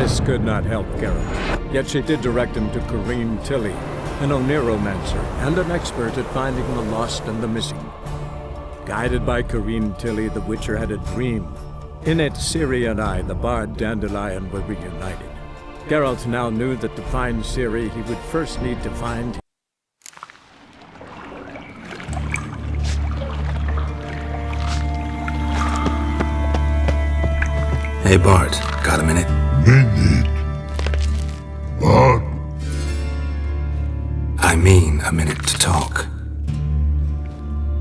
Eris could not help Geralt, yet she did direct him to Corrine Tilly, an Oneromancer and an expert at finding the lost and the missing. Guided by Corrine Tilly, the Witcher had a dream. In it, Ciri and I, the bard Dandelion, were reunited. Geralt now knew that to find Ciri, he would first need to find... Hey Bart, got a minute? Minute? What? I mean a minute to talk.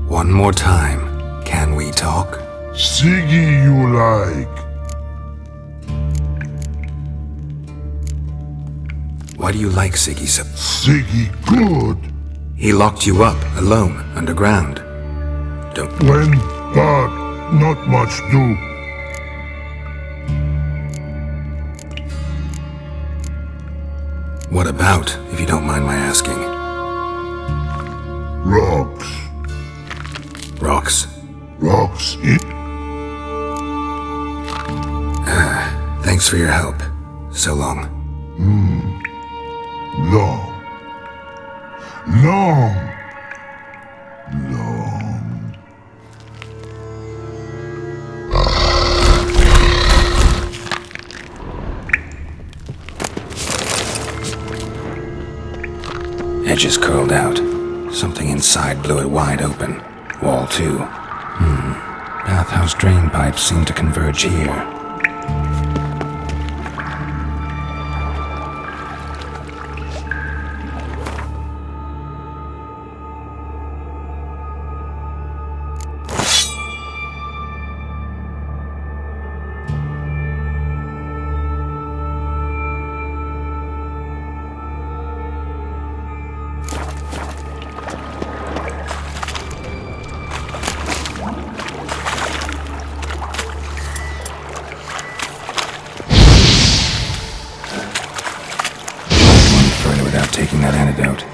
One more time, can we talk? Siggy you like. Why do you like Siggy so? Siggy good. He locked you up, alone, underground. Don't... When bad, not much do. What about, if you don't mind my asking? Rocks. Rocks? Rocks it? Thanks for your help. So long. Long. Long. Long. Edges curled out. Something inside blew it wide open. Wall too. Bathhouse drain pipes seem to converge here. Taking that antidote.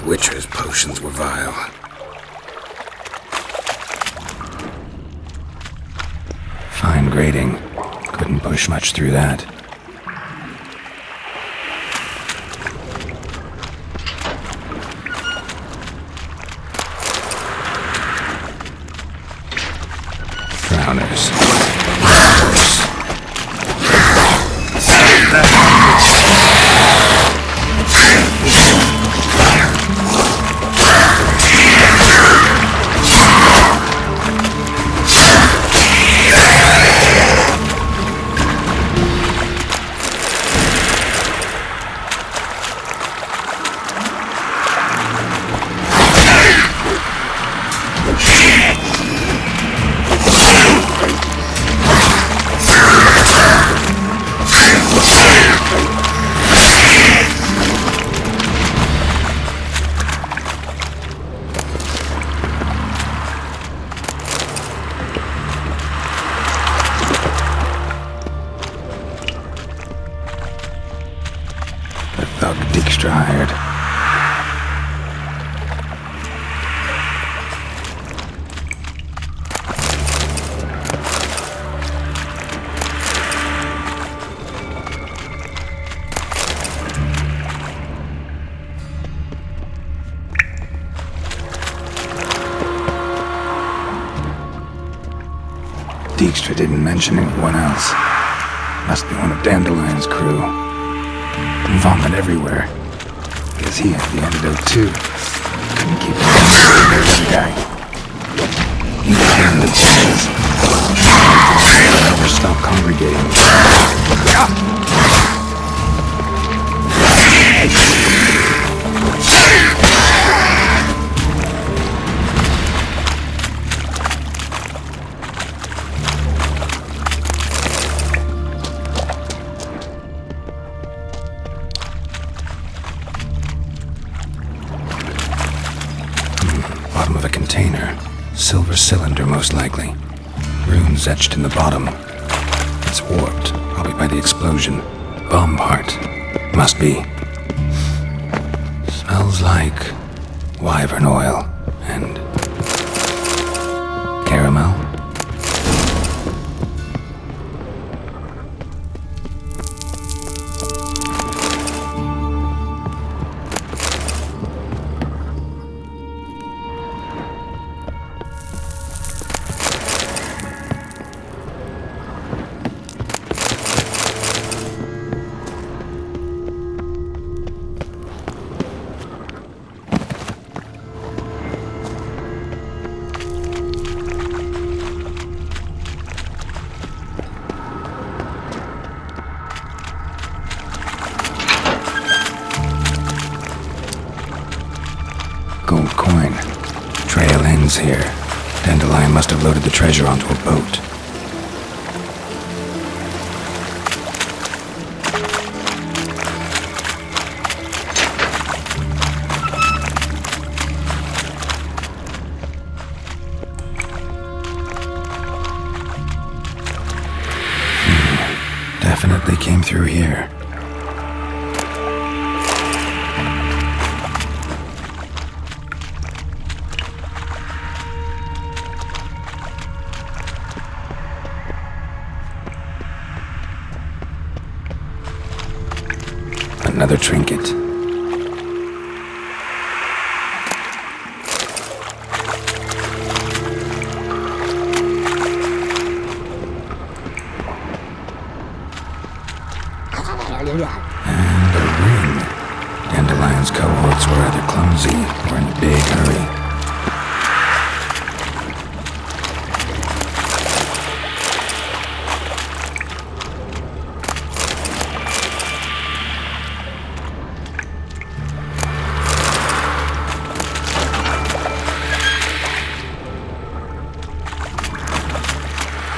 Witcher's potions were vile. Fine grading. Couldn't push much through that. Drowners. Thug Dijkstra hired. Dijkstra didn't mention anyone else. Must be one of Dandelion's crew. Vomit everywhere. Guess he had the antidote too. Couldn't keep it from the other guy. He became the chance. Never stop congregating. Bottom of a container. Silver cylinder, most likely. Runes etched in the bottom. It's warped, probably by the explosion. Bomb part. Must be. Smells like wyvern oil and caramel. Gold coin. Trail ends here. Dandelion must have loaded the treasure onto a boat. Definitely came through here. Another trinket. And a ring. Dandelion's cohorts were either clumsy or in a big hurry.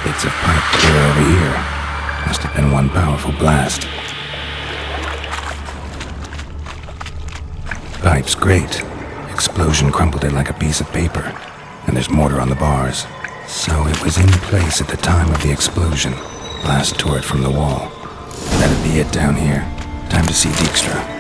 Bits of pipe clear over here. Must have been one powerful blast. Pipe's great. Explosion crumpled it like a piece of paper. And there's mortar on the bars. So it was in place at the time of the explosion. Blast tore it from the wall. That'd be it down here. Time to see Dijkstra.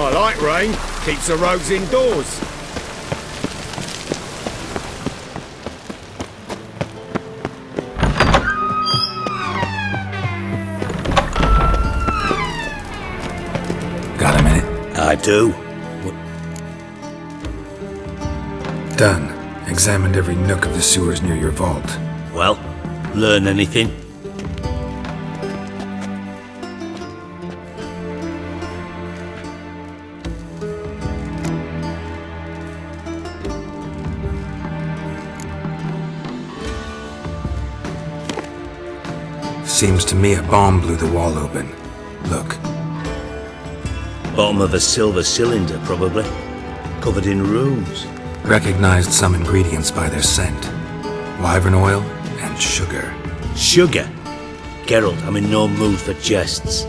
I like rain. Keeps the roads indoors. do. Done. Examined every nook of the sewers near your vault. Well, learn anything? Seems to me a bomb blew the wall open. Look. Bottom of a silver cylinder, probably. Covered in runes. Recognized some ingredients by their scent. Wyvern oil and sugar. Sugar? Geralt, I'm in no mood for jests.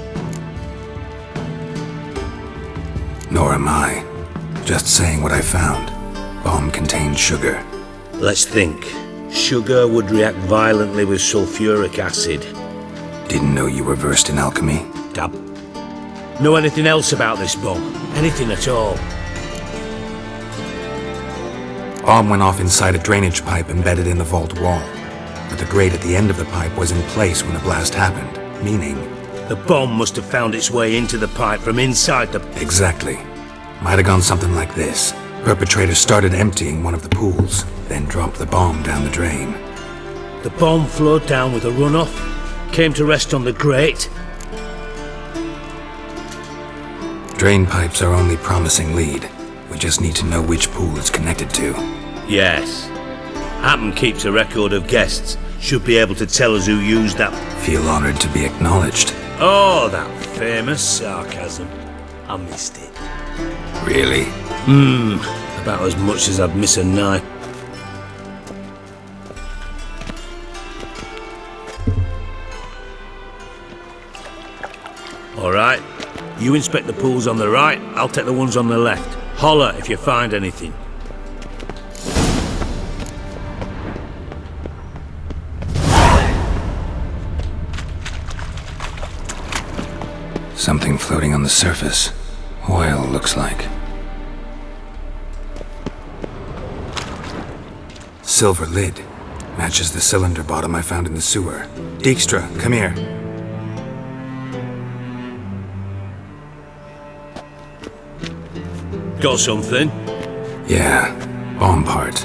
Nor am I. Just saying what I found. Bomb contained sugar. Let's think. Sugar would react violently with sulfuric acid. Didn't know you were versed in alchemy. Dab. Know anything else about this bomb? Anything at all? Bomb went off inside a drainage pipe embedded in the vault wall. But the grate at the end of the pipe was in place when the blast happened, meaning... The bomb must have found its way into the pipe from inside the... Exactly. Might have gone something like this. Perpetrator started emptying one of the pools, then dropped the bomb down the drain. The bomb flowed down with a runoff, came to rest on the grate. Drain pipes are only promising lead. We just need to know which pool it's connected to. Yes. Hammond keeps a record of guests. Should be able to tell us who used that. Feel honored to be acknowledged. Oh, that famous sarcasm. I missed it. Really? About as much as I'd miss a knife. All right. You inspect the pools on the right, I'll take the ones on the left. Holler if you find anything. Something floating on the surface. Oil, looks like. Silver lid. Matches the cylinder bottom I found in the sewer. Dijkstra, come here. Got something? Yeah, bomb part.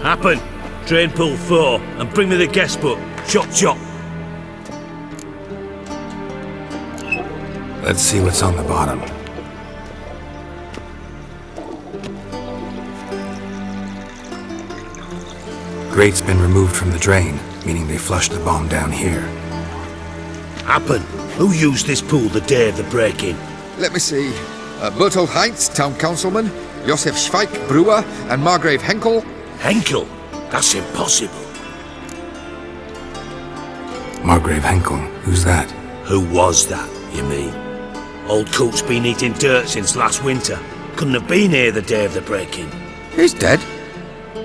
Happen. Drain pool 4 and bring me the guest book. Chop chop. Let's see what's on the bottom. Grate's been removed from the drain, meaning they flushed the bomb down here. Happen. Who used this pool the day of the break-in? Let me see. Bertolt Heinz, town councilman, Josef Schweik, brewer, and Margrave Henkel. Henkel? That's impossible. Margrave Henkel, who's that? Who was that, you mean? Old coot's been eating dirt since last winter. Couldn't have been here the day of the break-in. He's dead?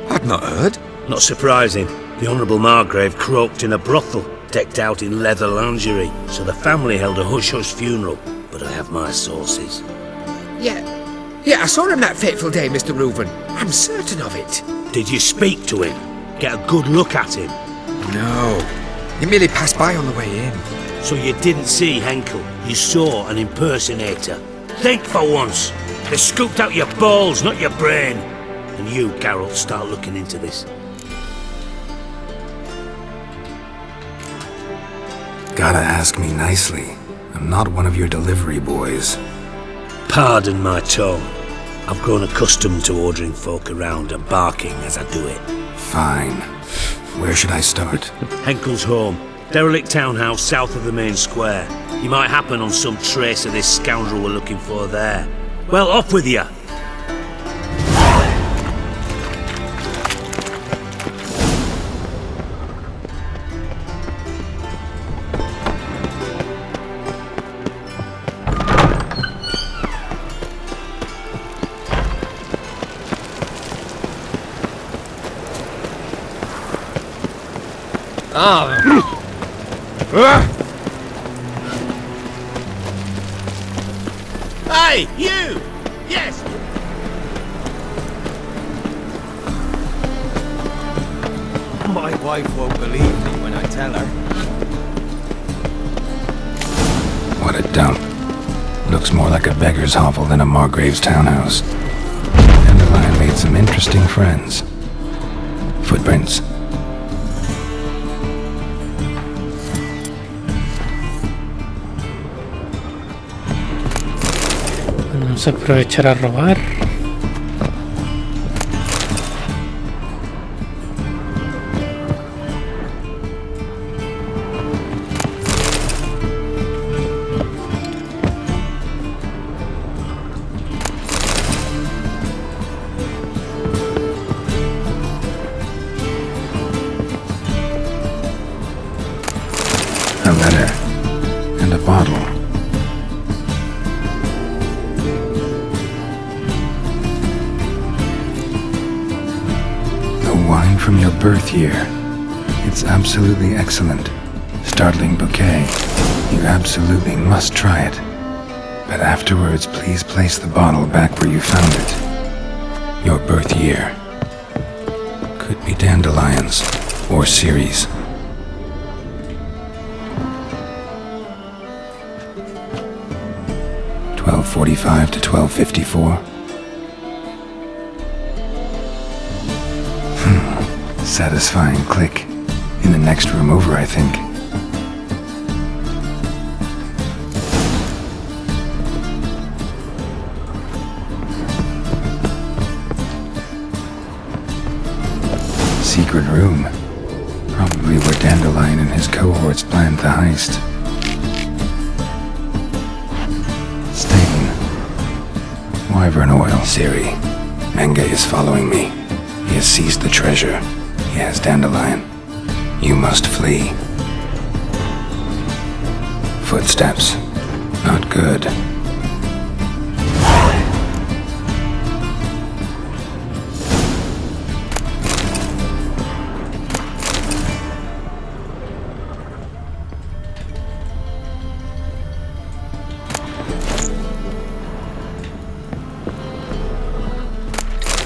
I'd not heard. Not surprising. The Honourable Margrave croaked in a brothel, decked out in leather lingerie, so the family held a hush-hush funeral. But I have my sources. Yeah, I saw him that fateful day, Mr. Reuven. I'm certain of it. Did you speak to him? Get a good look at him? No. He merely passed by on the way in. So you didn't see Henkel, you saw an impersonator. Think for once. They scooped out your balls, not your brain. And you, Geralt, start looking into this. Gotta ask me nicely. I'm not one of your delivery boys. Pardon my tone. I've grown accustomed to ordering folk around and barking as I do it. Fine. Where should I start? Henkel's home. Derelict townhouse south of the main square. You might happen on some trace of this scoundrel we're looking for there. Well, off with you! Hey, you! Yes! My wife won't believe me when I tell her. What a dump. Looks more like a beggar's hovel than a Margrave's townhouse. Dandelion made some interesting friends. Footprints. Vamos a aprovechar a robar. A letter. And a bottle. The wine from your birth year. It's absolutely excellent. Startling bouquet. You absolutely must try it. But afterwards, please place the bottle back where you found it. Your birth year. Could be dandelions. Or Ceres. .45 to 12:54. Satisfying click. In the next room over, I think. Secret room. Probably where Dandelion and his cohorts planned the heist. Stain. Wyvern oil. Siri. Menge is following me. He has seized the treasure. He has Dandelion. You must flee. Footsteps. Not good.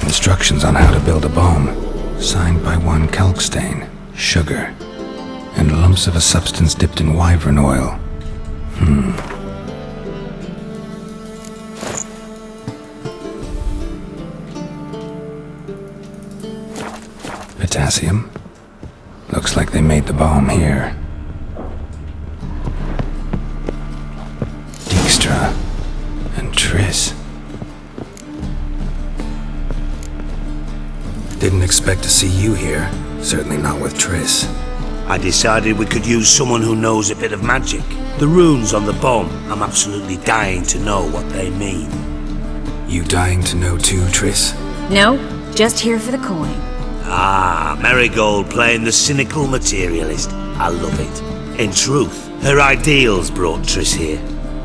Instructions on how to build a bomb, signed by one Kalkstain, sugar, and lumps of a substance dipped in wyvern oil. Potassium? Looks like they made the bomb here. Dijkstra and Triss. Didn't expect to see you here. Certainly not with Triss. I decided we could use someone who knows a bit of magic. The runes on the bomb, I'm absolutely dying to know what they mean. You dying to know too, Triss? No, just here for the coin. Ah, Marigold playing the cynical materialist. I love it. In truth, her ideals brought Triss here.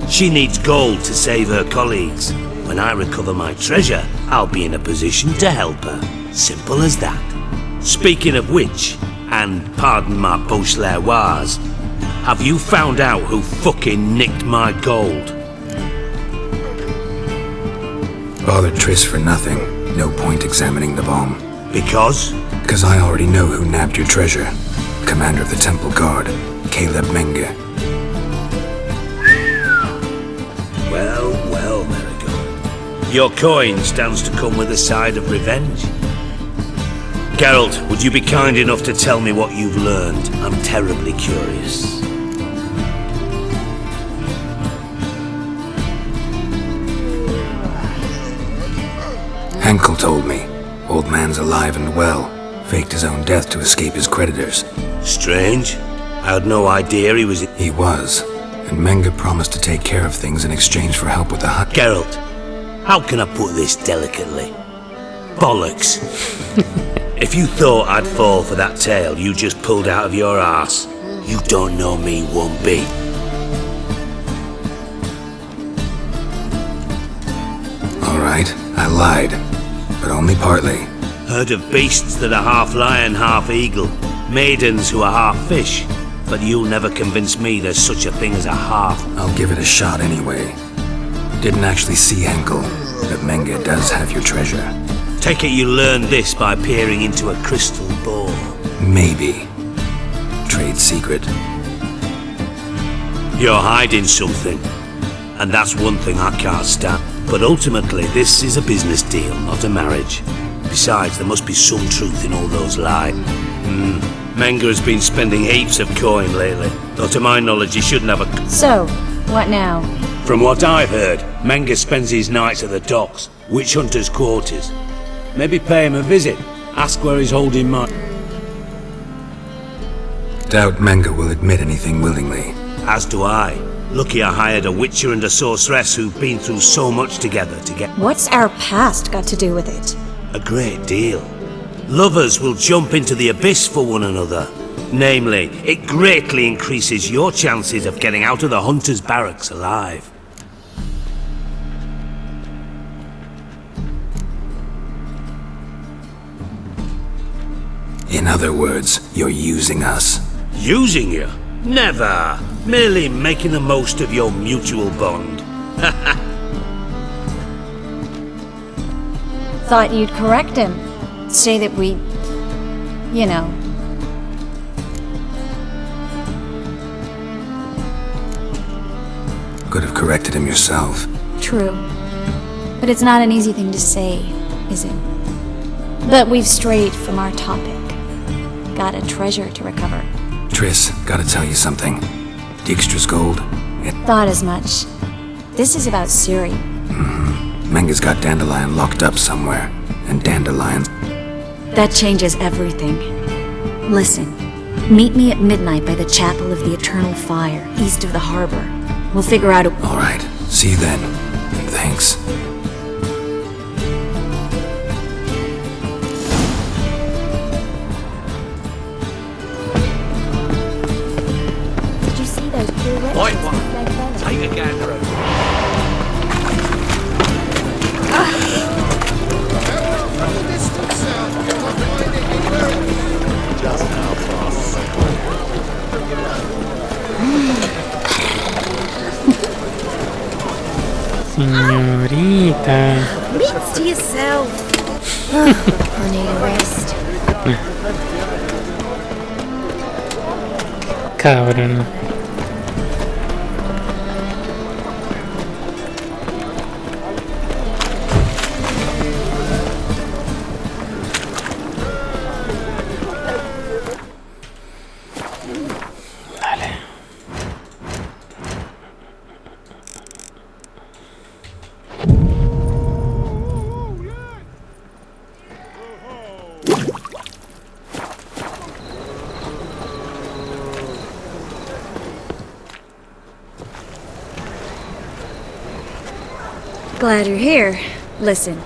She needs gold to save her colleagues. When I recover my treasure, I'll be in a position to help her. Simple as that. Speaking of which, and pardon my post-l'oise, have you found out who fucking nicked my gold? Bothered Triss for nothing. No point examining the bomb. Because? Because I already know who nabbed your treasure. Commander of the Temple Guard, Caleb Menge. Well, Marigold. Your coin stands to come with a side of revenge. Geralt, would you be kind enough to tell me what you've learned? I'm terribly curious. Henkel told me. Old man's alive and well. Faked his own death to escape his creditors. Strange. I had no idea he was... He was. And Menge promised to take care of things in exchange for help with the hunt. Geralt, how can I put this delicately? Bollocks. If you thought I'd fall for that tale you just pulled out of your arse, you don't know me one bit. All right, I lied. But only partly. Heard of beasts that are half lion, half eagle. Maidens who are half fish. But you'll never convince me there's such a thing as a half. I'll give it a shot anyway. Didn't actually see Henkel, but Menge does have your treasure. Take it you learned this by peering into a crystal ball. Maybe. Trade secret. You're hiding something. and that's one thing I can't stand. But ultimately, this is a business deal, not a marriage. Besides, there must be some truth in all those lies. Menga has been spending heaps of coin lately, though to my knowledge he shouldn't have a... So, what now? From what I've heard, Menga spends his nights at the docks, witch hunters' quarters. Maybe pay him a visit, ask where he's holding my... Doubt Menga will admit anything willingly. As do I. Lucky I hired a witcher and a sorceress who've been through so much together to get... What's our past got to do with it? A great deal. Lovers will jump into the abyss for one another. Namely, it greatly increases your chances of getting out of the hunter's barracks alive. In other words, you're using us. Using you? Never. Merely making the most of your mutual bond. Thought you'd correct him. Say that we... you know... Could have corrected him yourself. True. But it's not an easy thing to say, is it? But we've strayed from our topic. Got a treasure to recover. Triss, gotta tell you something. Dijkstra's gold, it... Thought as much. This is about Ciri. Menga's got Dandelion locked up somewhere. And Dandelion... That changes everything. Listen. Meet me at midnight by the Chapel of the Eternal Fire, east of the harbor. We'll figure out a... Alright, see you then. And thanks. Did you see those blue ribbons? White one. Take a gander over. Señorita. Meats to yourself. I need a rest. Cabrón. Glad you're here. Listen.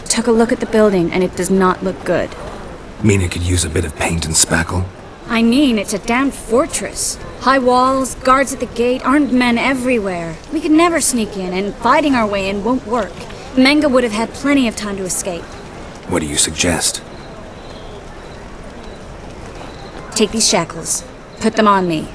Took a look at the building and it does not look good. Mean it could use a bit of paint and spackle? I mean, it's a damn fortress. High walls, guards at the gate, armed men everywhere. We could never sneak in, and fighting our way in won't work. Menga would have had plenty of time to escape. What do you suggest? Take these shackles. Put them on me.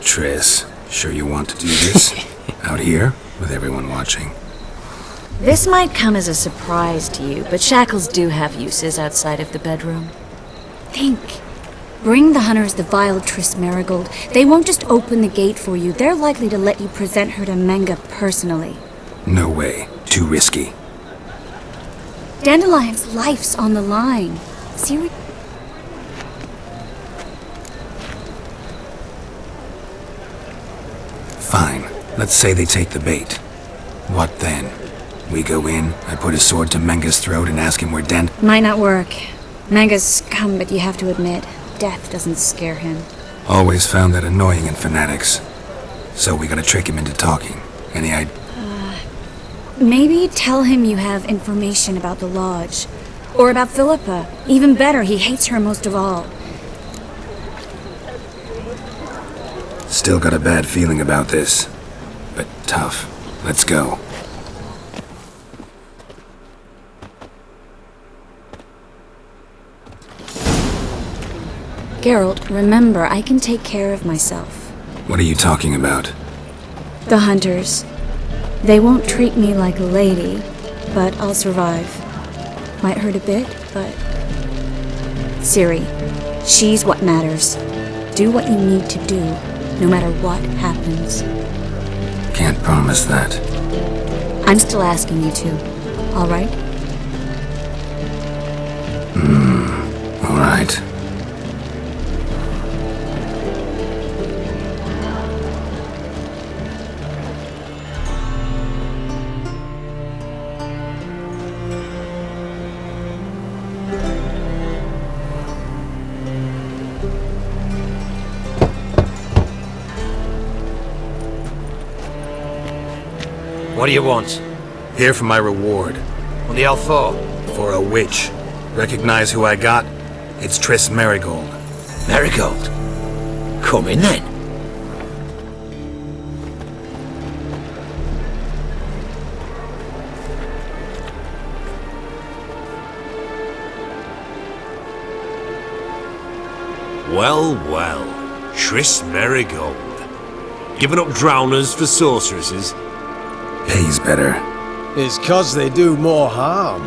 Triss, sure you want to do this? Out here, with everyone watching? This might come as a surprise to you, but shackles do have uses outside of the bedroom. Think. Bring the hunters the vile Triss Marigold. They won't just open the gate for you. They're likely to let you present her to Menga personally. No way. Too risky. Dandelion's life's on the line. Ciri... Fine. Let's say they take the bait. What then? We go in, I put a sword to Menga's throat and ask him where Might not work. Menga's scum, but you have to admit, death doesn't scare him. Always found that annoying in fanatics. So we gotta trick him into talking. Any idea? Maybe tell him you have information about the lodge. Or about Philippa. Even better, he hates her most of all. Still got a bad feeling about this. But tough. Let's go. Geralt, remember, I can take care of myself. What are you talking about? The hunters. They won't treat me like a lady, but I'll survive. Might hurt a bit, but Ciri, she's what matters. Do what you need to do, no matter what happens. Can't promise that. I'm still asking you to, all right? All right. What do you want? Here for my reward. On the L4? For a witch. Recognize who I got? It's Triss Merigold. Marigold? Come in then. Well, well. Triss Merigold. Giving up drowners for sorceresses? Pays better. It's 'cause they do more harm.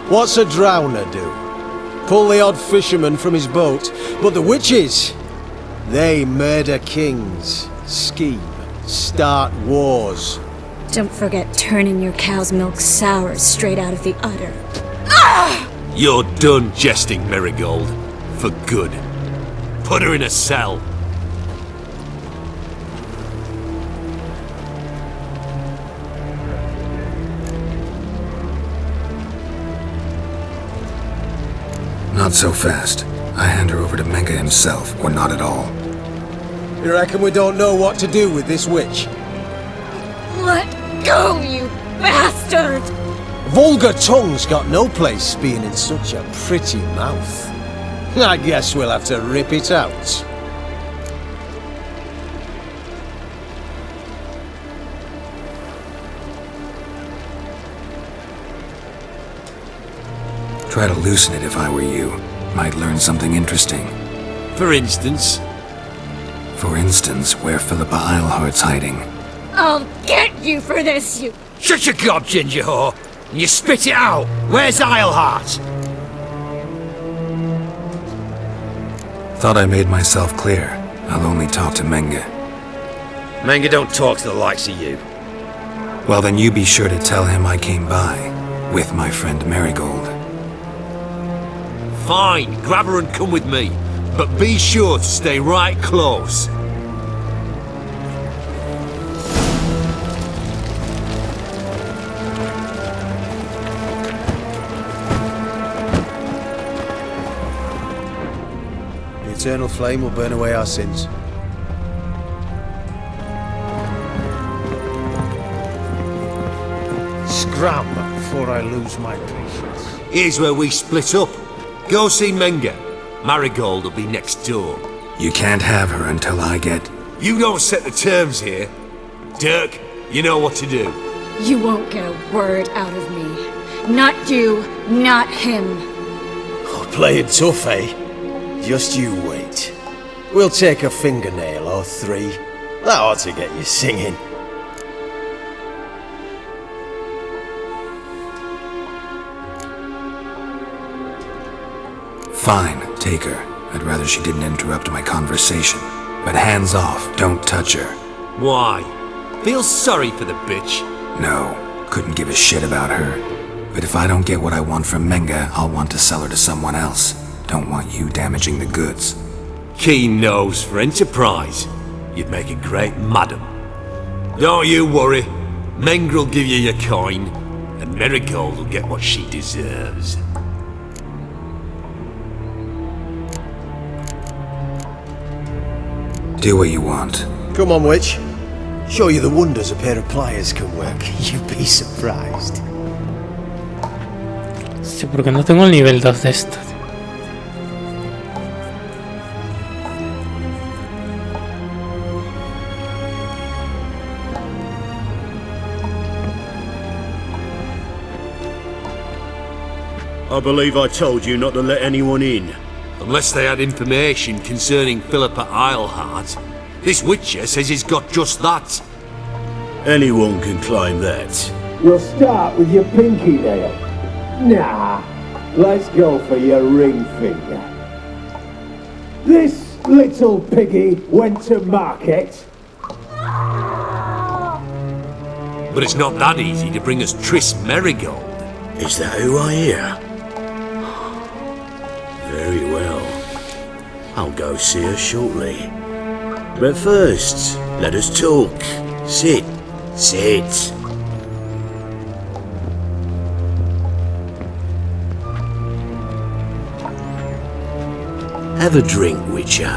What's a drowner do? Pull the odd fisherman from his boat, but the witches, they murder kings, scheme, start wars. Don't forget turning your cow's milk sour straight out of the udder. You're done jesting, Merigold. For good. Put her in a cell. Not so fast. I hand her over to Menge himself, or not at all. You reckon we don't know what to do with this witch? Let go, you bastard! Vulgar tongue's got no place being in such a pretty mouth. I guess we'll have to rip it out. Try to loosen it if I were you. Might learn something interesting. For instance? For instance, where Philippa Eilhart's hiding. I'll get you for this, you... Shut your gob, ginger whore, and you spit it out. Where's Eilhart? Thought I made myself clear. I'll only talk to Menge. Menge don't talk to the likes of you. Well, then you be sure to tell him I came by. With my friend Merigold. Fine, grab her and come with me. But be sure to stay right close. The eternal flame will burn away our sins. Scram before I lose my patience. Here's where we split up. Go see Menge. Marigold will be next door. You can't have her until I get... You don't set the terms here. Dirk, you know what to do. You won't get a word out of me. Not you, not him. Oh, playing tough, eh? Just you wait. We'll take a fingernail or three. That ought to get you singing. Fine, take her. I'd rather she didn't interrupt my conversation. But hands off, don't touch her. Why? Feel sorry for the bitch? No, couldn't give a shit about her. But if I don't get what I want from Menge, I'll want to sell her to someone else. Don't want you damaging the goods. Keen nose for enterprise. You'd make a great madam. Don't you worry. Menge'll give you your coin, and Merigold will get what she deserves. Do what you want. Come on, witch. Show you the wonders a pair of pliers can work. You'd be surprised. Sí, porque no tengo el nivel 2 de esto. I believe I told you not to let anyone in. Unless they had information concerning Philippa Eilhart. This Witcher says he's got just that. Anyone can claim that. You'll start with your pinky nail. Nah, let's go for your ring finger. This little piggy went to market. But it's not that easy to bring us Tris Merigold. Is that who I hear? Very well. I'll go see her shortly. But first, let us talk. Sit. Sit. Have a drink, Witcher.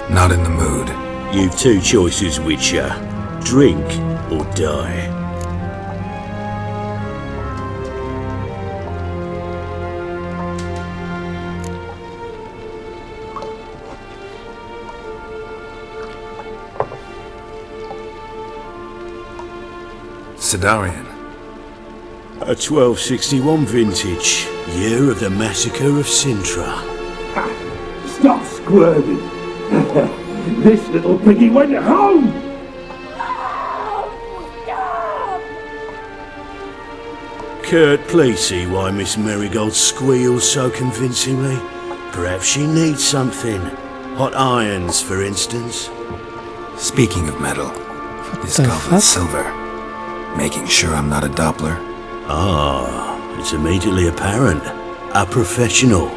Not in the mood. You've two choices, Witcher. Drink or die. Sidarian. A 1261 vintage, year of the massacre of Sintra. Stop squirming. This little piggy went home. Kurt, please see why Miss Merigold squeals so convincingly. Perhaps she needs something. Hot irons, for instance. Speaking of metal, this goblet's silver. Making sure I'm not a Doppler. Ah, it's immediately apparent. A professional.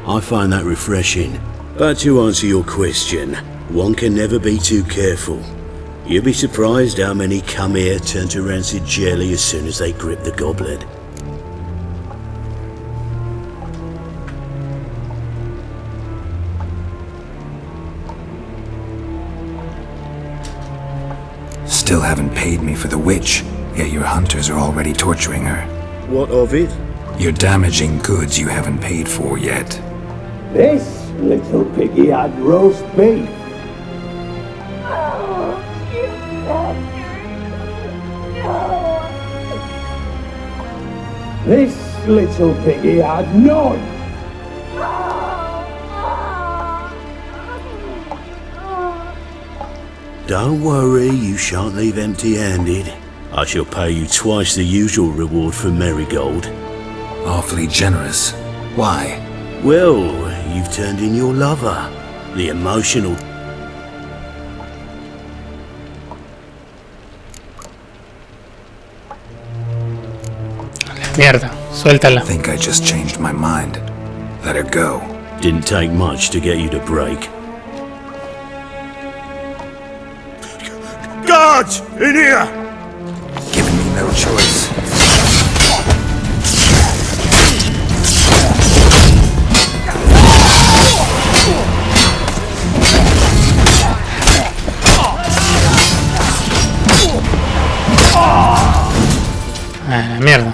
I find that refreshing. But to answer your question, one can never be too careful. You'll be surprised how many come here turn to rancid jelly as soon as they grip the goblet. Still haven't paid me for the witch, yet your hunters are already torturing her. What of it? You're damaging goods you haven't paid for yet. This little piggy had roast beef. This little piggy had none. Don't worry, you shan't leave empty-handed. I shall pay you twice the usual reward for Merigold. Awfully generous. Why? Well, you've turned in your lover. The emotional... Mierda, suéltala. I think I just changed my mind. Let her go. Didn't take much to get you to break. Guards! In here! Giving me no choice. Ah, mierda.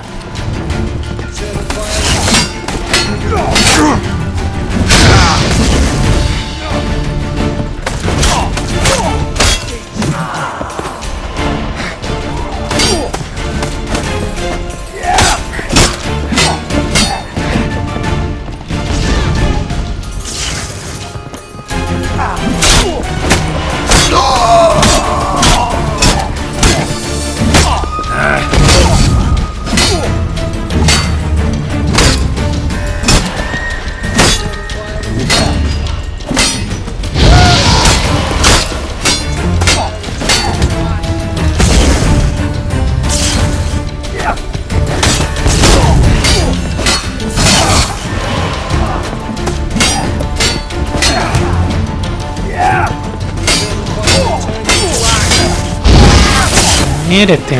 Mírete,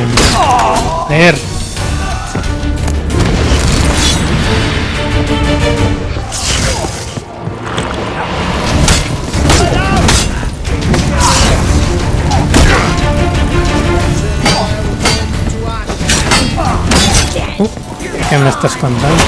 joder. ¿Qué me estás contando?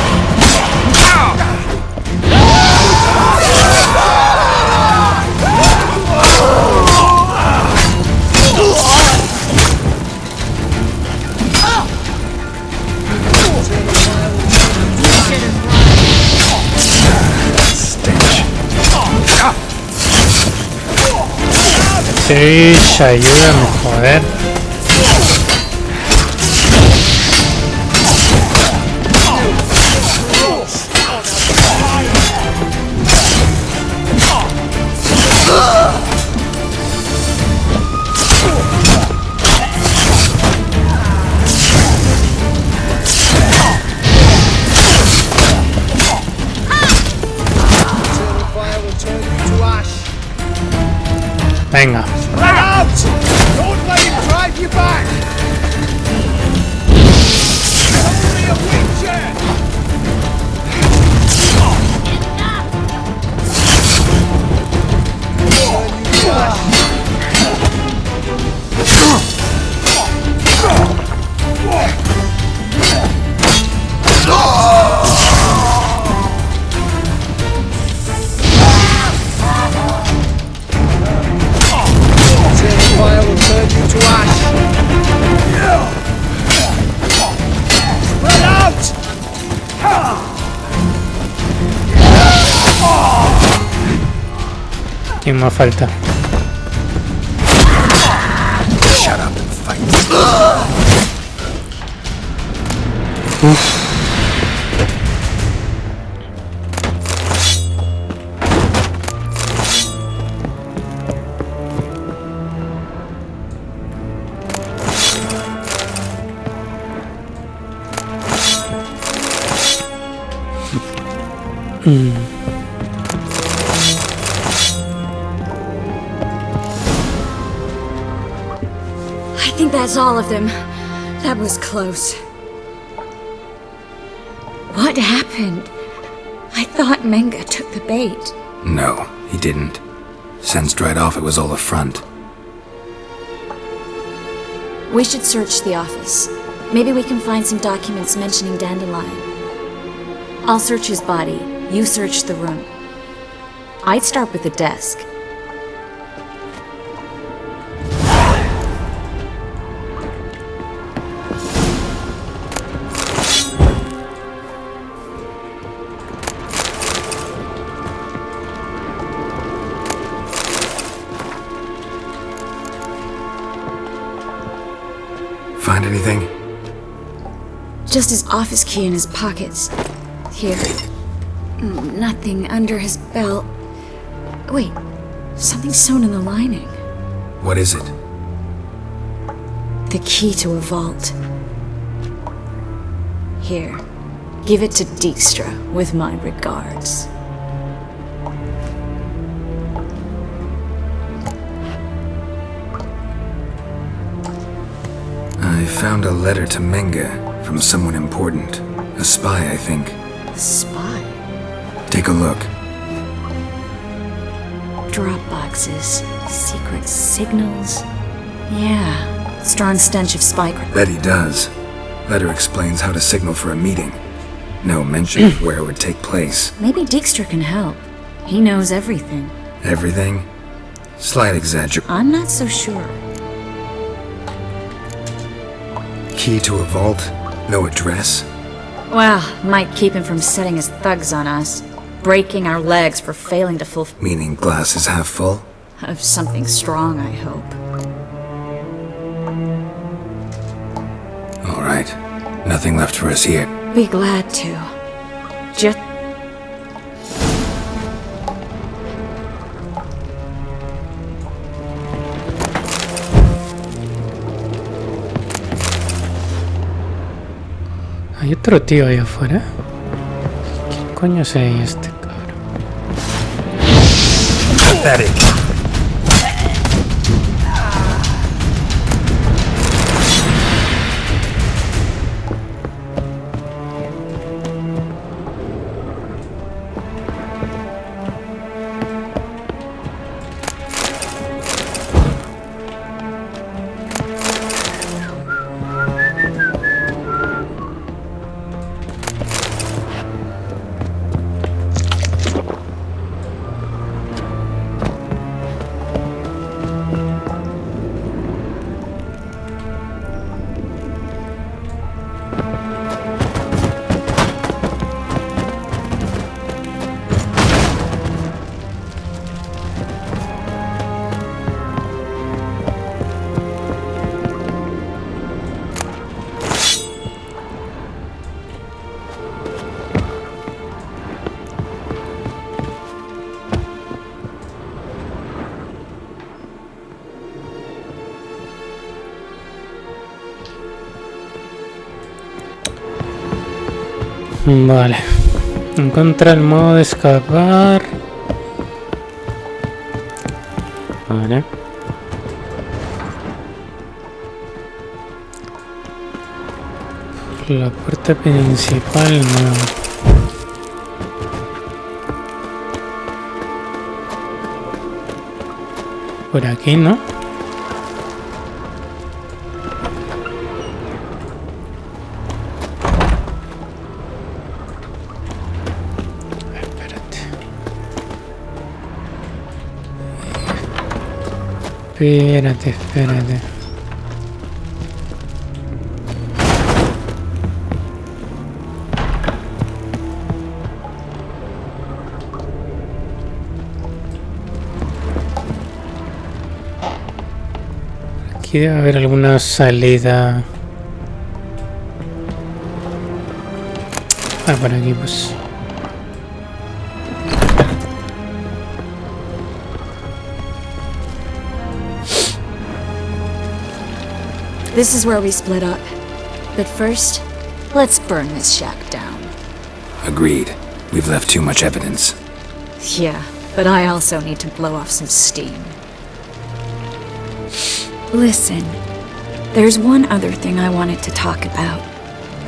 Sí, ayúdame, joder. Venga. Spread out! Don't let him drive you back! Only a witcher! Fire will turn you to ash. Spread out! ¿Quién más falta? Shut up and fight. I think that's all of them. That was close. What happened? I thought Menga took the bait. No, he didn't. Sensed right off it was all a front. We should search the office. Maybe we can find some documents mentioning Dandelion. I'll search his body. You search the room. I'd start with the desk. Find anything? Just his office key in his pockets. Here. Nothing under his belt. Wait, something sewn in the lining. What is it? The key to a vault. Here, give it to Dijkstra with my regards. I found a letter to Menga from someone important. A spy, I think. A spy? Take a look. Drop boxes, secret signals. Yeah, strong stench of spy. Bet he does. Letter explains how to signal for a meeting. No mention of where it would take place. Maybe Dijkstra can help. He knows everything. Everything? Slight exaggeration. I'm not so sure. Key to a vault? No address? Well, might keep him from setting his thugs on us. Breaking our legs for failing to fulfill. Meaning glass is half full? Of something strong, I hope. All right. Nothing left for us here. Be glad to. Just... Hay otro tío ahí afuera. ¿Qué coño es este cabrón? Pathetic. Vale. Encuentra el modo de escapar. Vale. La puerta principal no. Por aquí, ¿no? Espérate. Aquí debe haber alguna salida. Ah, por aquí pues. This is where we split up. But first, let's burn this shack down. Agreed. We've left too much evidence. Yeah, but I also need to blow off some steam. Listen, there's one other thing I wanted to talk about.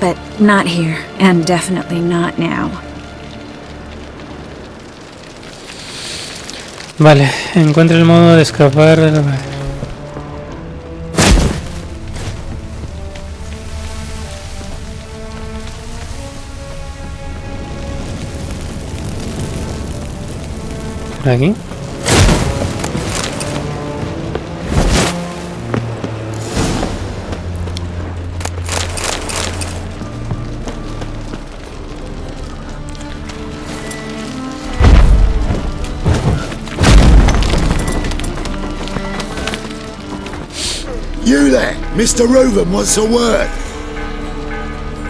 But not here, and definitely not now. Vale, encuentra el modo de escapar. Por aquí. You there, Mr. Reuven wants a word.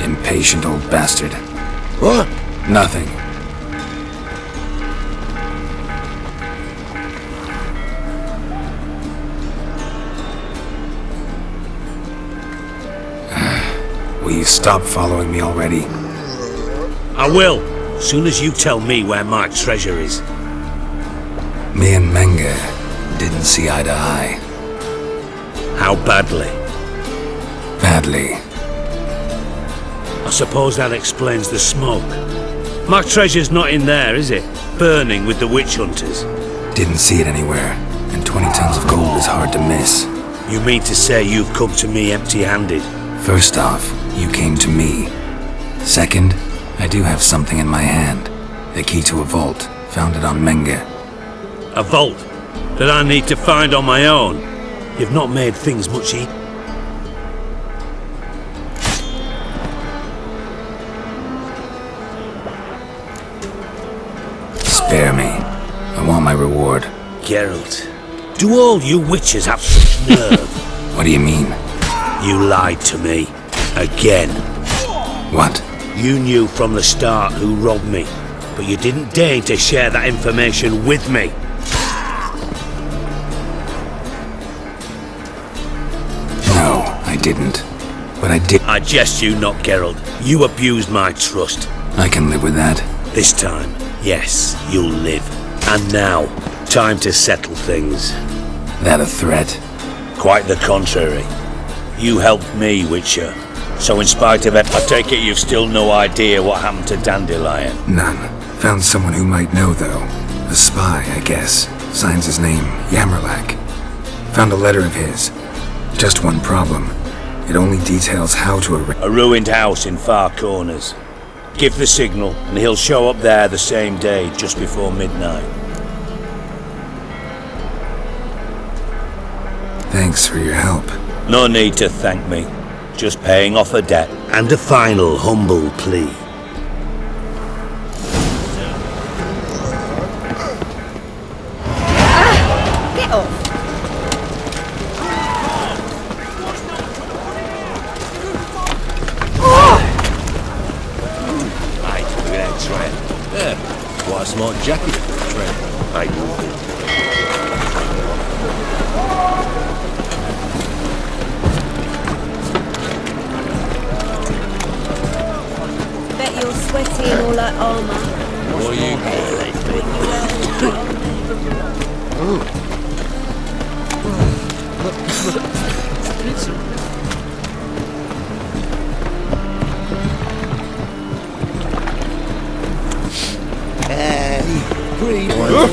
Impatient old bastard. What? Nothing. Will you stop following me already? I will, as soon as you tell me where my treasure is. Me and Menge didn't see eye to eye. How badly? Badly. I suppose that explains the smoke. My treasure's not in there, is it? Burning with the witch hunters. Didn't see it anywhere, and 20 tons of gold is hard to miss. You mean to say you've come to me empty-handed? First off, you came to me. Second, I do have something in my hand. The key to a vault, found it on Menge. A vault? That I need to find on my own? You've not made things much easier. Spare me. I want my reward. Geralt, do all you witches have such nerve? What do you mean? You lied to me. Again. What? You knew from the start who robbed me, but you didn't deign to share that information with me. No, I didn't. But I did. I jest you not, Geralt. You abused my trust. I can live with that. This time, yes, you'll live. And now, time to settle things. That a threat? Quite the contrary. You helped me, Witcher. So in spite of it, I take it you've still no idea what happened to Dandelion? None. Found someone who might know, though. A spy, I guess. Signs his name, Yammerlak. Found a letter of his. Just one problem. It only details how to arrange a ruined house in Far Corners. Give the signal, and he'll show up there the same day, just before midnight. Thanks for your help. No need to thank me. Just paying off a debt, and a final humble plea. Get off! Right, look at that tramp. Yeah, quite a smart jacket for a tramp. Bet you're sweaty in all that armour. What are you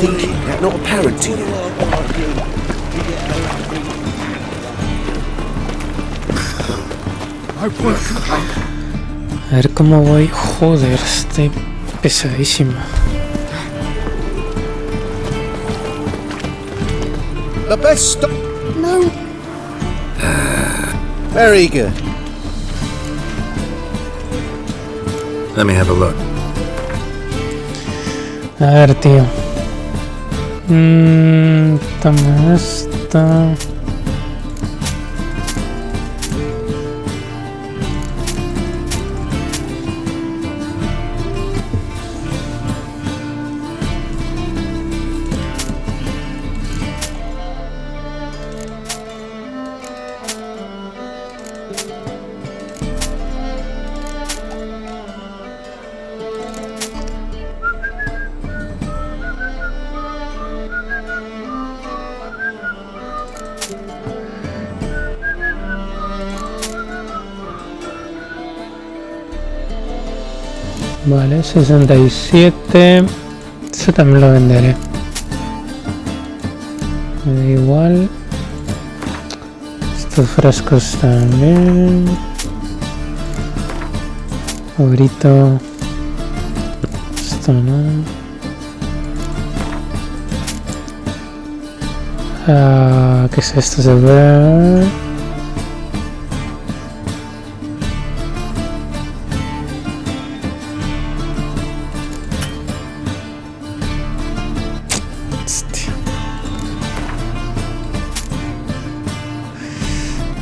thinking yet not apparent to you? A ver cómo voy. Joder, estoy pesadísimo. The best stop. No. Very good. Let me have a look. A ver, tío. Toma esto. Vale, 67. Eso también lo venderé. Me da igual. Estos frascos también. Ahorita. Esto no. ¿Qué es esto? Se ve.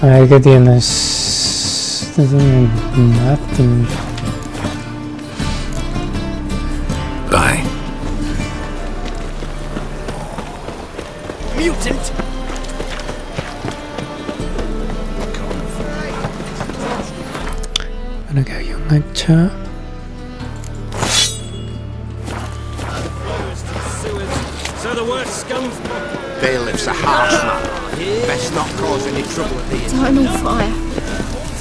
A ver qué tienes. Nothing. Bye. Mutant! Bueno, que hay un hacha. So the worst scum. Bailiff's a harsh man. Best not cause any trouble at the Eternal fire.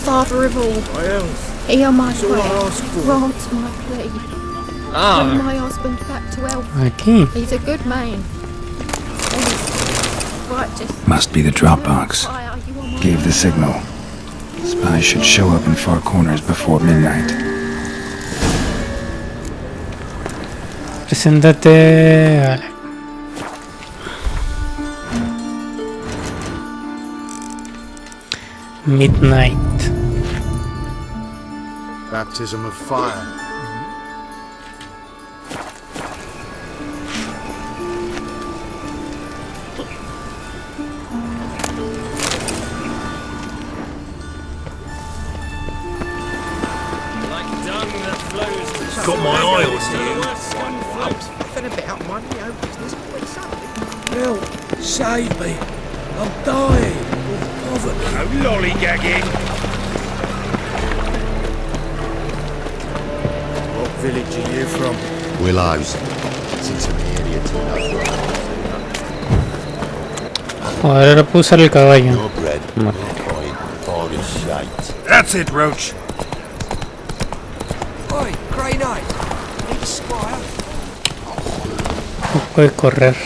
Father of all. Hear my prayer. Grant my plea. Bring my husband back to health. Aquí. He's a good man. Honest. Righteous. Must be the drop box. Gave the signal. Spies should show up in far corners before midnight. Preséntate. Vale. Midnight. Baptism of fire. Got my eye on you. Nothing about money, oh business, always something. Help! Save me! I'm dying of poverty. No lollygagging. What village are you from? Willows. It's intermediate to Joder, ahora puedo usar el caballo. no bread, no coin, all is shite. That's it, Roach. Oi, Grey Knight! Need a squire? No puede correr.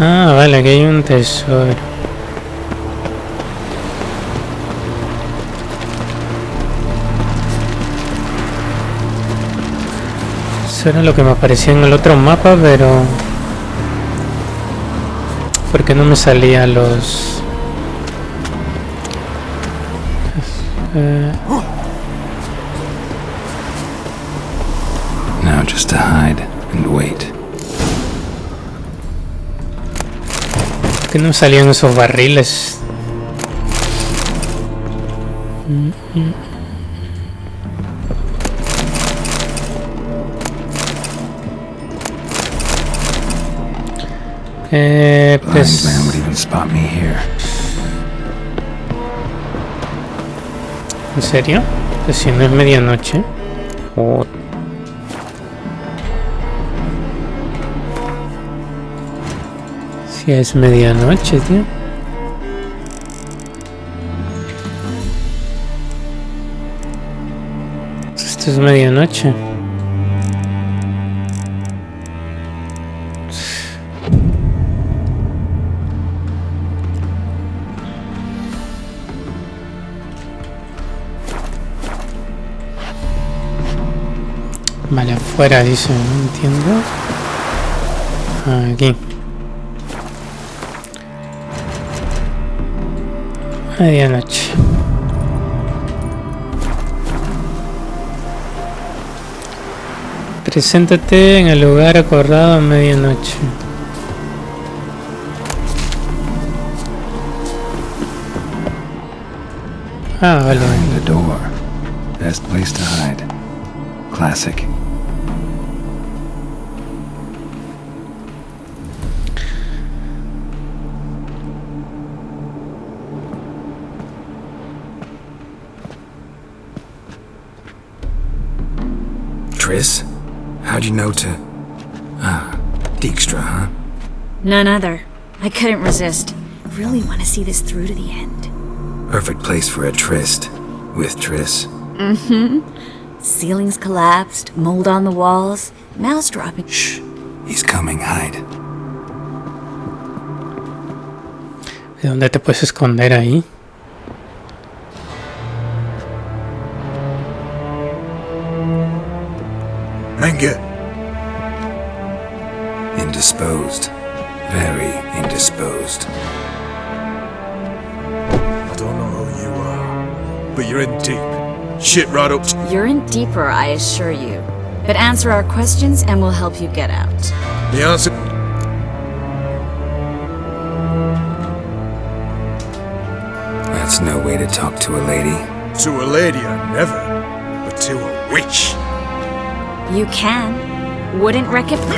Ah, vale, aquí hay un tesoro. Eso era lo que me aparecía en el otro mapa, pero... ¿por qué no me salían los...? Now just to hide and wait. ¿Por qué no me salían esos barriles? Blind man would even spot me here. ¿En serio? Pues si no es medianoche. Oh. Si es medianoche, tío. Esto es medianoche. Vale, afuera dice, no entiendo. Aquí. Medianoche. Preséntate en el lugar acordado a medianoche. Ah, vale. Behind the door. Best place to hide. Classic. Triss? How'd you know to... Dijkstra, huh? None other. I couldn't resist. Really want to see this through to the end. Perfect place for a tryst. With Triss. Mm-hmm. Ceilings collapsed, mold on the walls, mouse dropping. Shh. He's coming, hide. ¿De dónde te puedes esconder ahí? Menge. Indisposed. Very indisposed. I don't know who you are, but you're in deep. Shit right up to... You're in deeper, I assure you. But answer our questions and we'll help you get out. The answer... That's no way to talk to a lady. To a lady, I never. But to a witch. You can. Wouldn't recommend...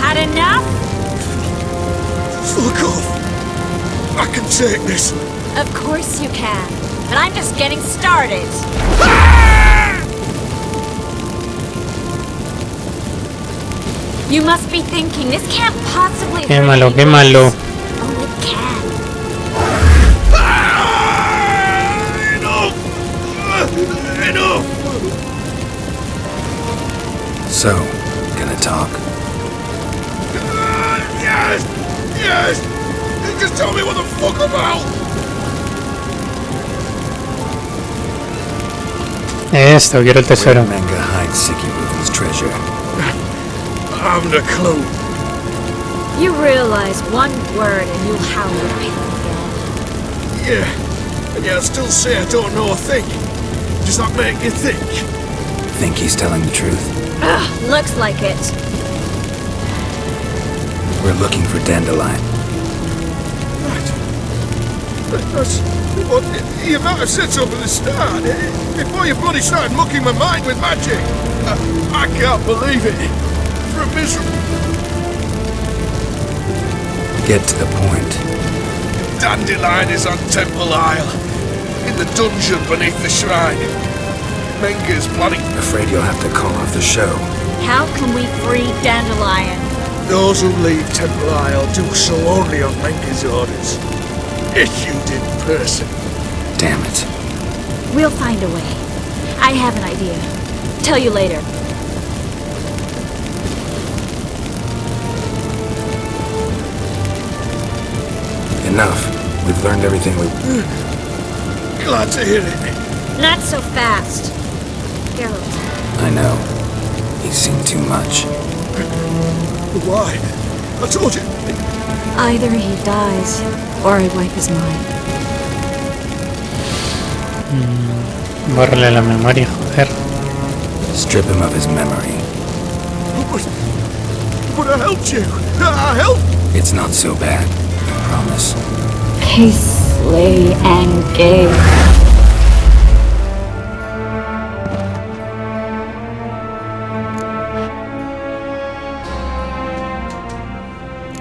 Had enough? Fuck off. I can take this. Of course you can. But I'm just getting started. You must be thinking, this can't possibly... Quémalo, quémalo. Oh, it can. Enough! So, gonna talk? Yes! Yes! Just tell me what the fuck about! Esto, quiero el tesoro. Where Menge hides Sicky Reuven's treasure. I haven't a clue. You realize one word and you'll howl your pain again. Yeah, and yet I still say I don't know a thing. Does that make you think? Think he's telling the truth? Ugh, looks like it. We're looking for Dandelion. Right. That's what you might have said so from the start. Before you bloody started mucking my mind with magic. I can't believe it. For a miserable... Get to the point. Dandelion is on Temple Isle. In the dungeon beneath the shrine. Menge's planning... Afraid you'll have to call off the show. How can we free Dandelion? Those who leave Temple Isle do so only on Menge's orders. If you did personally. Damn it. We'll find a way. I have an idea. Tell you later. Enough. We've learned everything we... Glad to hear it. Not so fast. Geralt. I know. He's seen too much. Why? I told you. Either he dies, or I wipe his mind. Bórrale la memoria, joder. Strip him of his memory. But I helped you. I helped. It's not so bad. I promise. Peacefully and gay.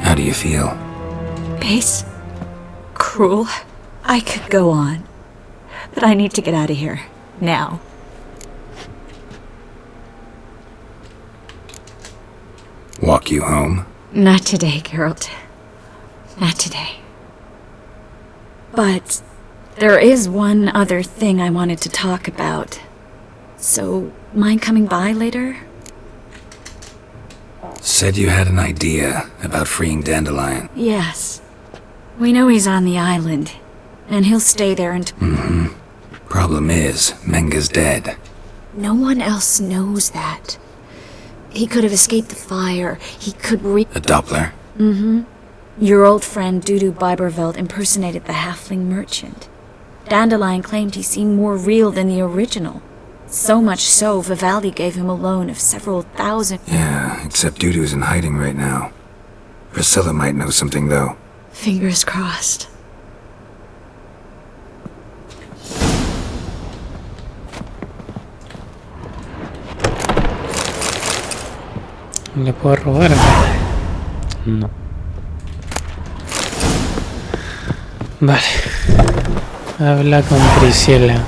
How do you feel? Base. Cruel. I could go on. But I need to get out of here. Now. Walk you home? Not today, Geralt. Not today. But there is one other thing I wanted to talk about. So, mind coming by later? Said you had an idea about freeing Dandelion. Yes. We know he's on the island, and he'll stay there until... Problem is, Menga's dead. No one else knows that. He could have escaped the fire. He could A Doppler? Your old friend Dudu Biberveld impersonated the halfling merchant. Dandelion claimed he seemed more real than the original. So much so, Vivaldi gave him a loan of several thousand... Yeah, except Dudu's in hiding right now. Priscilla might know something, though. Fingers crossed. ¿Le puedo robar? No. Vale. Habla con Priscilla.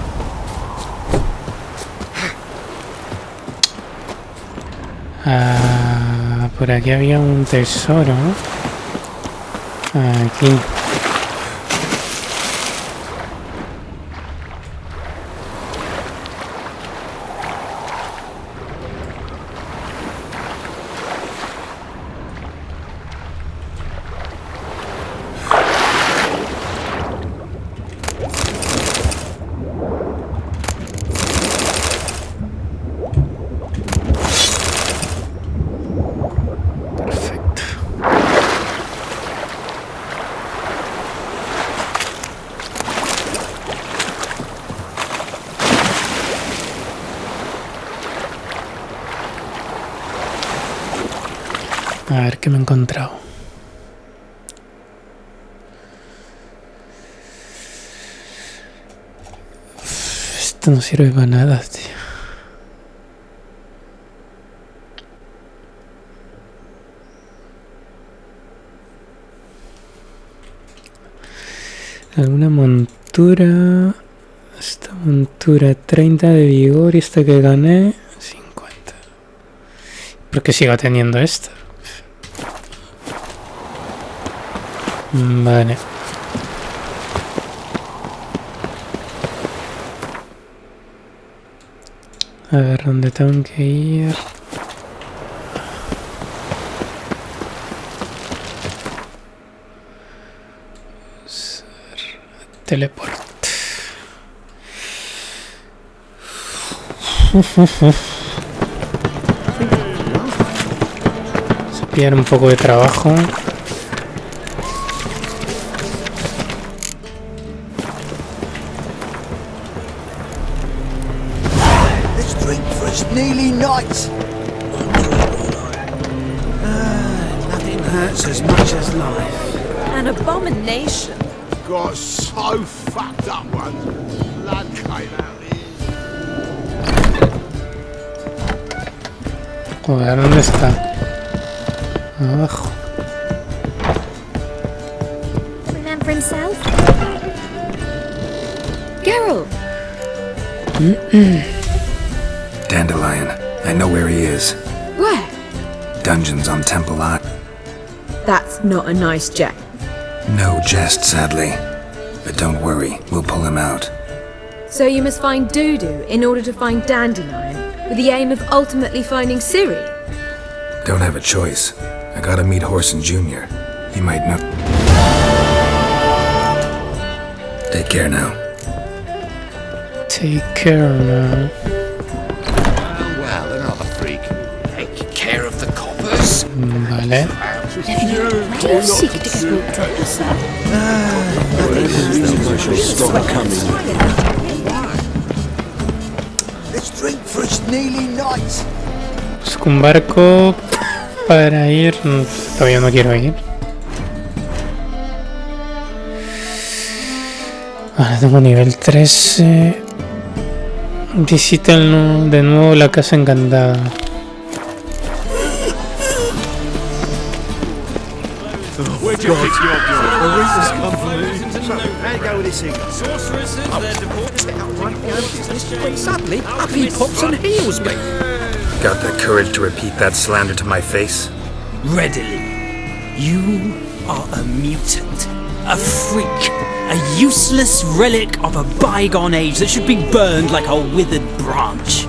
Por aquí había un tesoro. Aquí. A ver qué me he encontrado. Esto no sirve para nada, tío. Alguna montura. Esta montura 30 de vigor y esta que gané 50. ¿Por qué sigo teniendo esta? Vale. A ver, ¿dónde tengo que ir? Teleport. Se pierde un poco de trabajo. Nearly night. Nothing hurts as much as life. An abomination. Got so fucked up once. Blood came out here. Joder, ¿dónde está? Abajo. Remember himself? Geralt! Dandelion. I know where he is. Where? Dungeons on Temple Isle. That's not a nice jest. No jest, sadly. But don't worry, we'll pull him out. So you must find Dudu in order to find Dandelion, with the aim of ultimately finding Ciri? Don't have a choice. I gotta meet Horson Jr. He might know. Take care now. Take care now. Well, another freak. Take care of the coppers. Vale. Let's drink for it's nearly night. Busco un barco para ir. Todavía no quiero ir. Ahora tengo nivel 13. Visita de nuevo la casa encantada. Suddenly, up he pops and heals me. Got the courage to repeat that slander to my face? readily. You are a mutant, a freak, a useless relic of a bygone age that should be burned like a withered branch.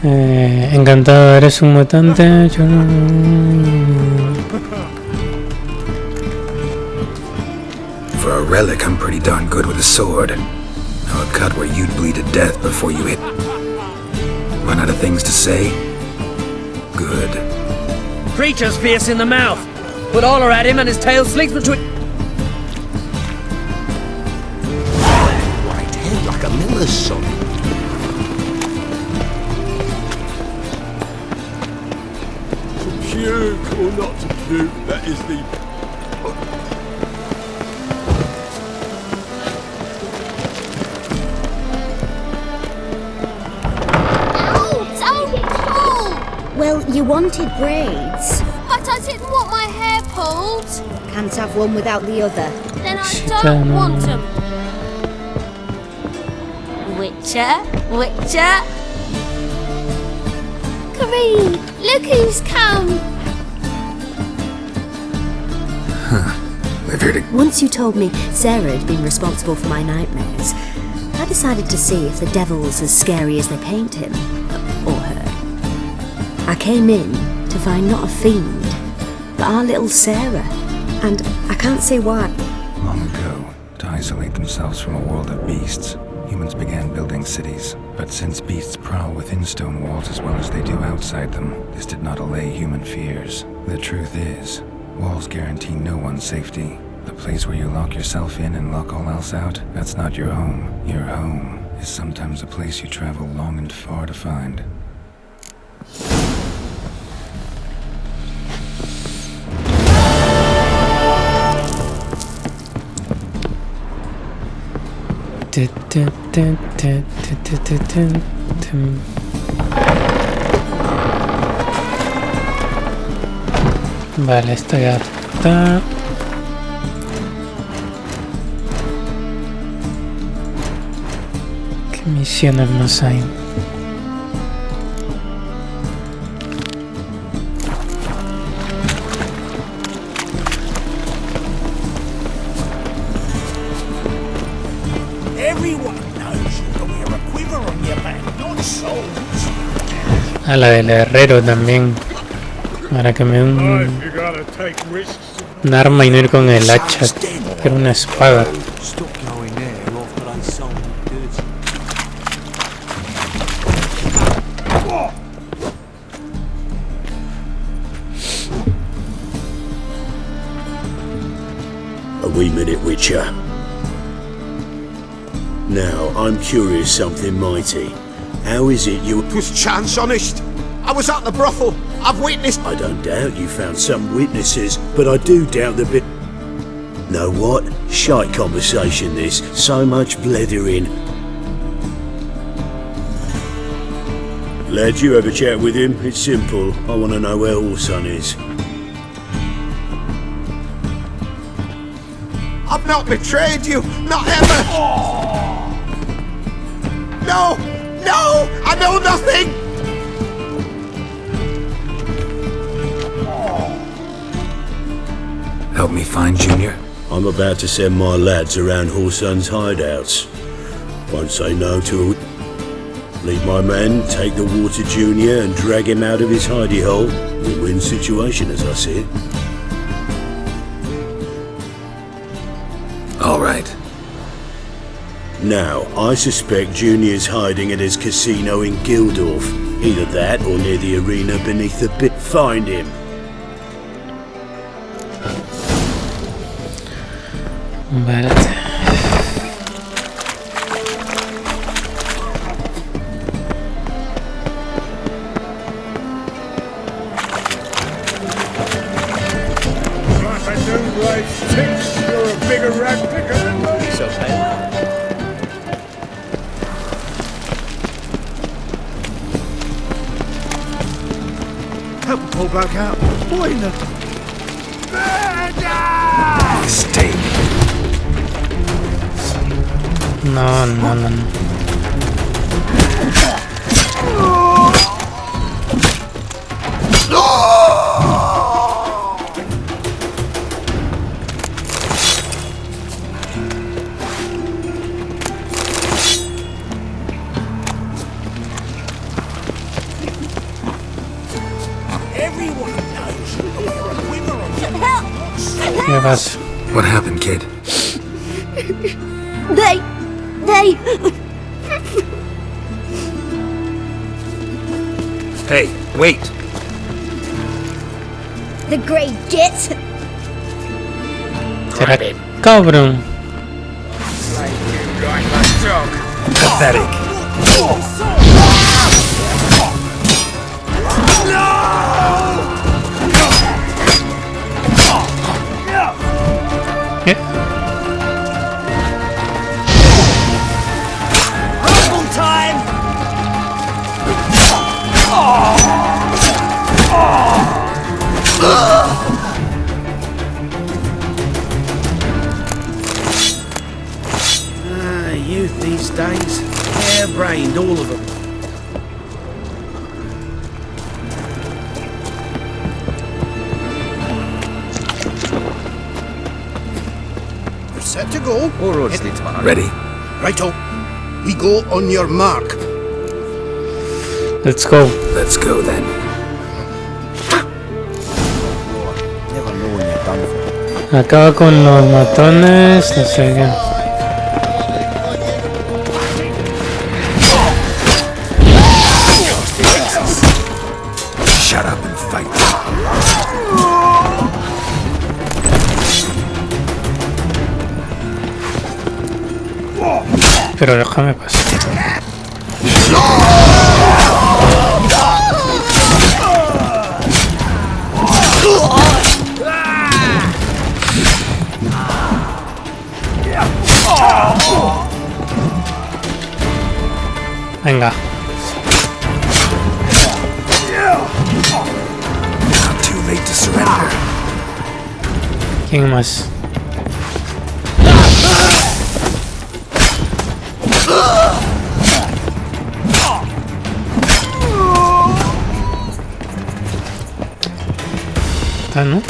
Encantado, eres un mutante. Yo no... For a relic, I'm pretty darn good with a sword. Now a cut where you'd bleed to death before you hit. Run out of things to say? Good. Creature's fierce in the mouth. Put all at him and his tail slinks between... White head like a miller's son. Puke or not to puke, that is the... Well, you wanted braids. But I didn't want my hair pulled. Can't have one without the other. Then I don't want them. Witcher? Kareen, look who's come. We've heard it. Once you told me Sarah had been responsible for my nightmares, I decided to see if the devil's as scary as they paint him. Or her. I came in to find not a fiend, but our little Sarah. And I can't see why. Long ago, to isolate themselves from a world of beasts, humans began building cities. But since beasts prowl within stone walls as well as they do outside them, this did not allay human fears. The truth is, walls guarantee no one's safety. The place where you lock yourself in and lock all else out, that's not your home. Your home is sometimes a place you travel long and far to find. Vale, esto ya está. ¿Qué misiones más hay? A la del herrero también. Para que me dé un arma y no ir con el hacha. Quiero una espada. A wee minute, Witcher. Now, I'm curious something mighty. How is it you... 'Twas chance, honest. I was at the brothel. I've witnessed... I don't doubt you found some witnesses, but I do doubt the bit... Know what? Shite conversation this. So much blethering. Lad, you have a chat with him. It's simple. I want to know where Orson is. I've not betrayed you. Not ever. No! No! I know nothing! Help me find Junior? I'm about to send my lads around Horson's hideouts. Won't say no to it. Lead my men, take the water Junior and drag him out of his hidey hole. Win-win situation as I see it. All right. Now, I suspect Junior's hiding at his casino in Gildorf. Either that or near the arena beneath the pit. Find him. Vale. You're a bigger rat picker than me. Help the poor bloke out. Boy in the... Stay. No, no, no, no. ¿Qué pasa? What happened, kid? They... Hey, wait! The great gits. Será cabrón. Pathetic. ¿Qué? Youth these days, hair-brained, all of them. You're set to go. Ready? Righto. We go on your mark. Let's go. Let's go then. Never know when you're done for. Acaba con los matones, no sé qué. Shut up and fight. Pero déjame pasar. Venga. Not too late to surrender. ¿Quién más? Está, ¿no?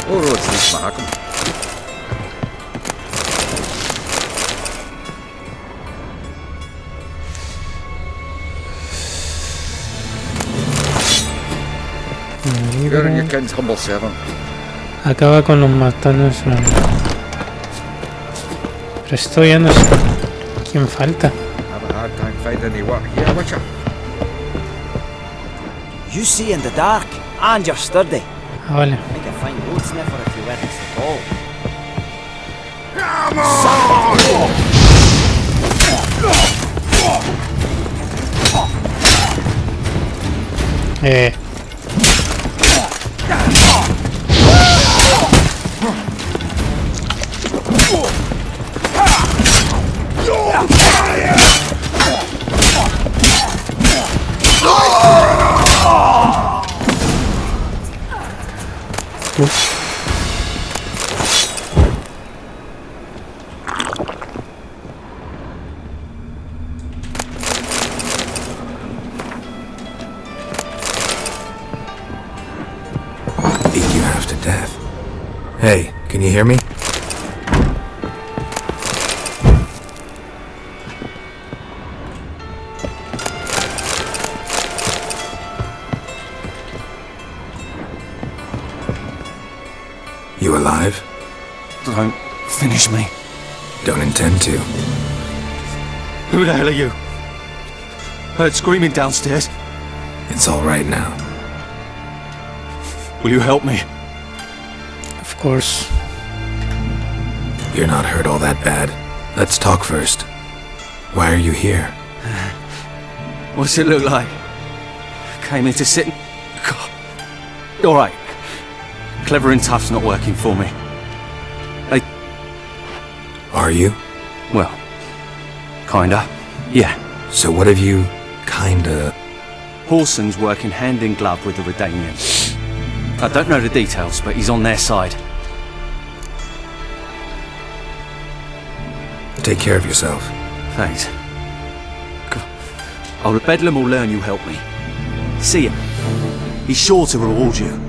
All roads lead to Markham. You're your king's humble servant. Acaba con los matones. No. Pero esto ya no sé quién falta. Have a hard time finding any work here, Witcher. You see in the dark, and you're sturdy. Ah, vale. I can find road sniffer if you ready to fall. Beat you half to death. Hey, can you hear me? You alive? Don't finish me. Don't intend to. Who the hell are you? Heard screaming downstairs. It's all right now. Will you help me? Of course. You're not hurt all that bad. Let's talk first. Why are you here? What's it look like? Came in to sit and... God. All right. Clever and tough's not working for me. Are you? Well, kinda. Yeah. So what have you kinda Horson's working hand in glove with the Redanian. I don't know the details, but he's on their side. Take care of yourself. Thanks. Old Bedlam will learn you helped me. See ya. He's sure to reward you.